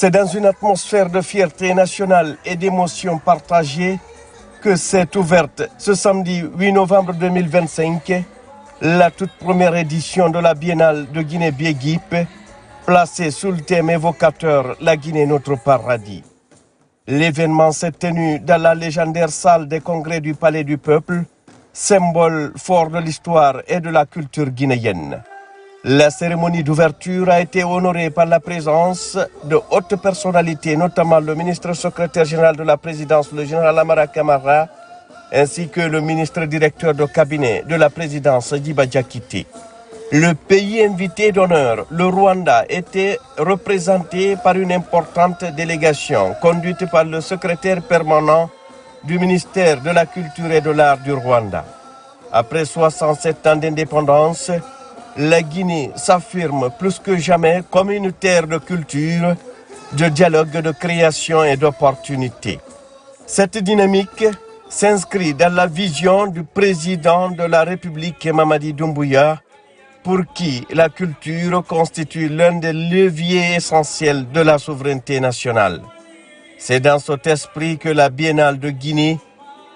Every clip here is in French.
C'est dans une atmosphère de fierté nationale et d'émotion partagée que s'est ouverte ce samedi 8 novembre 2025 la toute première édition de la Biennale de Guinée-Biéguip, placée sous le thème évocateur « La Guinée, notre paradis ». L'événement s'est tenu dans la légendaire salle des congrès du Palais du Peuple, symbole fort de l'histoire et de la culture guinéenne. La cérémonie d'ouverture a été honorée par la présence de hautes personnalités, notamment le ministre secrétaire général de la présidence, le général Amara Kamara, ainsi que le ministre directeur de cabinet de la présidence, Diba Diakité. Le pays invité d'honneur, le Rwanda, était représenté par une importante délégation conduite par le secrétaire permanent du ministère de la Culture et de l'Art du Rwanda. Après 67 ans d'indépendance, la Guinée s'affirme plus que jamais comme une terre de culture, de dialogue, de création et d'opportunités. Cette dynamique s'inscrit dans la vision du président de la République, Mamadi Doumbouya, pour qui la culture constitue l'un des leviers essentiels de la souveraineté nationale. C'est dans cet esprit que la Biennale de Guinée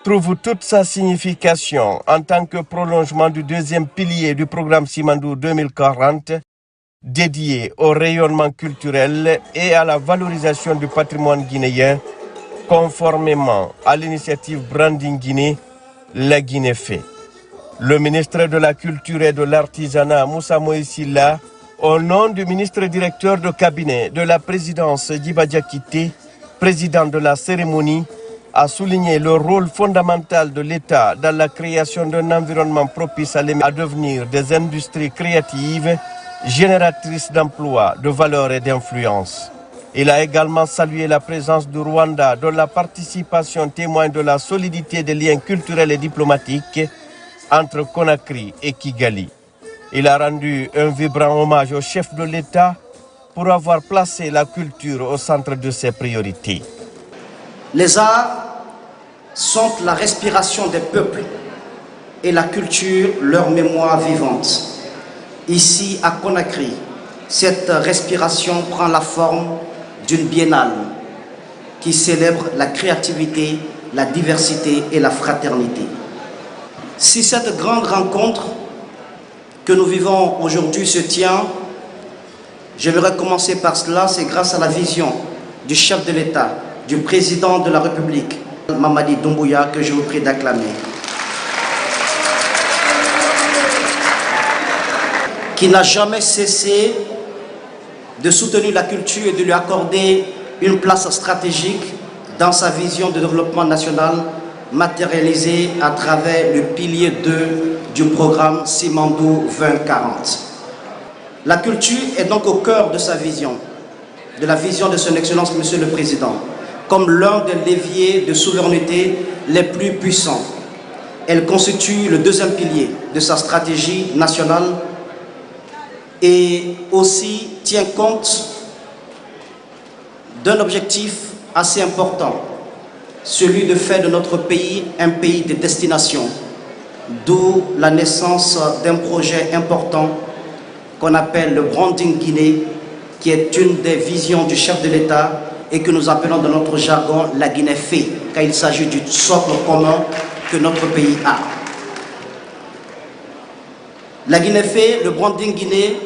trouve toute sa signification en tant que prolongement du deuxième pilier du programme Simandou 2040, dédié au rayonnement culturel et à la valorisation du patrimoine guinéen, conformément à l'initiative Branding Guinée, la Guinée fait. Le ministre de la Culture et de l'Artisanat, Moussa Moïsila, au nom du ministre directeur de cabinet de la présidence, Diba Diakité, président de la cérémonie, a souligné le rôle fondamental de l'État dans la création d'un environnement propice à devenir des industries créatives, génératrices d'emplois, de valeur et d'influence. Il a également salué la présence du Rwanda, dont la participation témoigne de la solidité des liens culturels et diplomatiques entre Conakry et Kigali. Il a rendu un vibrant hommage au chef de l'État pour avoir placé la culture au centre de ses priorités. Les arts sont la respiration des peuples et la culture leur mémoire vivante. Ici à Conakry, cette respiration prend la forme d'une biennale qui célèbre la créativité, la diversité et la fraternité. Si cette grande rencontre que nous vivons aujourd'hui se tient, j'aimerais commencer par cela, c'est grâce à la vision du chef de l'État, du président de la République, Mamadi Doumbouya, que je vous prie d'acclamer, qui n'a jamais cessé de soutenir la culture et de lui accorder une place stratégique dans sa vision de développement national matérialisée à travers le pilier 2 du programme Simandou 2040. La culture est donc au cœur de sa vision, de la vision de son Excellence Monsieur le Président, comme l'un des leviers de souveraineté les plus puissants. Elle constitue le deuxième pilier de sa stratégie nationale et aussi tient compte d'un objectif assez important, celui de faire de notre pays un pays de destination, d'où la naissance d'un projet important qu'on appelle le Branding Guinée, qui est une des visions du chef de l'État et que nous appelons dans notre jargon la Guinée fait, car il s'agit du socle commun que notre pays a. La Guinée fait, le Branding Guinée,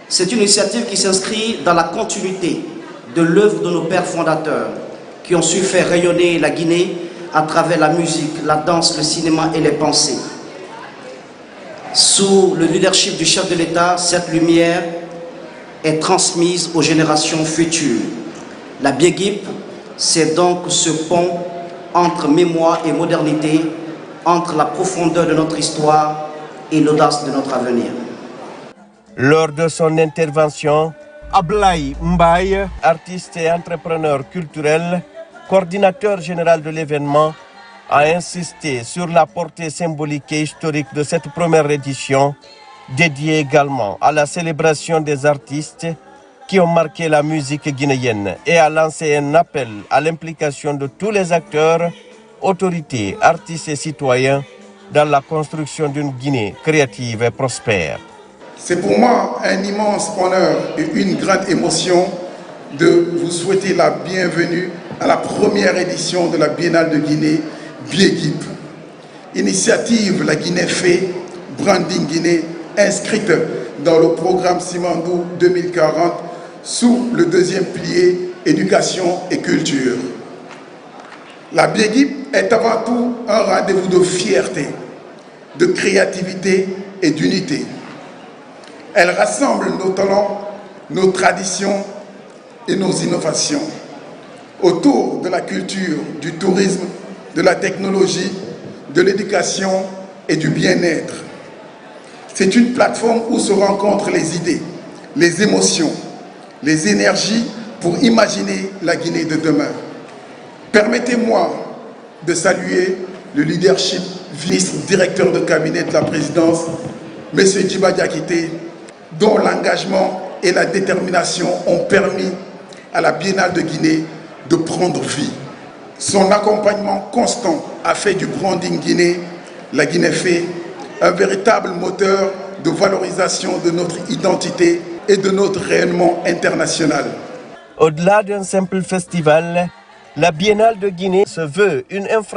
c'est une initiative qui s'inscrit dans la continuité de l'œuvre de nos pères fondateurs qui ont su faire rayonner la Guinée à travers la musique, la danse, le cinéma et les pensées. Sous le leadership du chef de l'État, cette lumière est transmise aux générations futures. La Biéguip, c'est donc ce pont entre mémoire et modernité, entre la profondeur de notre histoire et l'audace de notre avenir. Lors de son intervention, Ablaye Mbaye, artiste et entrepreneur culturel, coordinateur général de l'événement, a insisté sur la portée symbolique et historique de cette première édition, dédiée également à la célébration des artistes qui ont marqué la musique guinéenne et a lancé un appel à l'implication de tous les acteurs, autorités, artistes et citoyens dans la construction d'une Guinée créative et prospère. C'est pour moi un immense honneur et une grande émotion de vous souhaiter la bienvenue à la première édition de la Biennale de Guinée, Biegip. Initiative La Guinée fait, Branding Guinée, inscrite dans le programme Simandou 2040 sous le deuxième pilier éducation et culture. La Biegip est avant tout un rendez-vous de fierté, de créativité et d'unité. Elle rassemble nos talents, nos traditions et nos innovations autour de la culture, du tourisme, de la technologie, de l'éducation et du bien-être. C'est une plateforme où se rencontrent les idées, les émotions, les énergies pour imaginer la Guinée de demain. Permettez-moi de saluer le leadership vice-directeur de cabinet de la présidence, M. Djiba Diakité, dont l'engagement et la détermination ont permis à la Biennale de Guinée de prendre vie. Son accompagnement constant a fait du branding Guinée, la Guinée fait, un véritable moteur de valorisation de notre identité et de notre rayonnement international. Au-delà d'un simple festival, la Biennale de Guinée se veut une infrastructure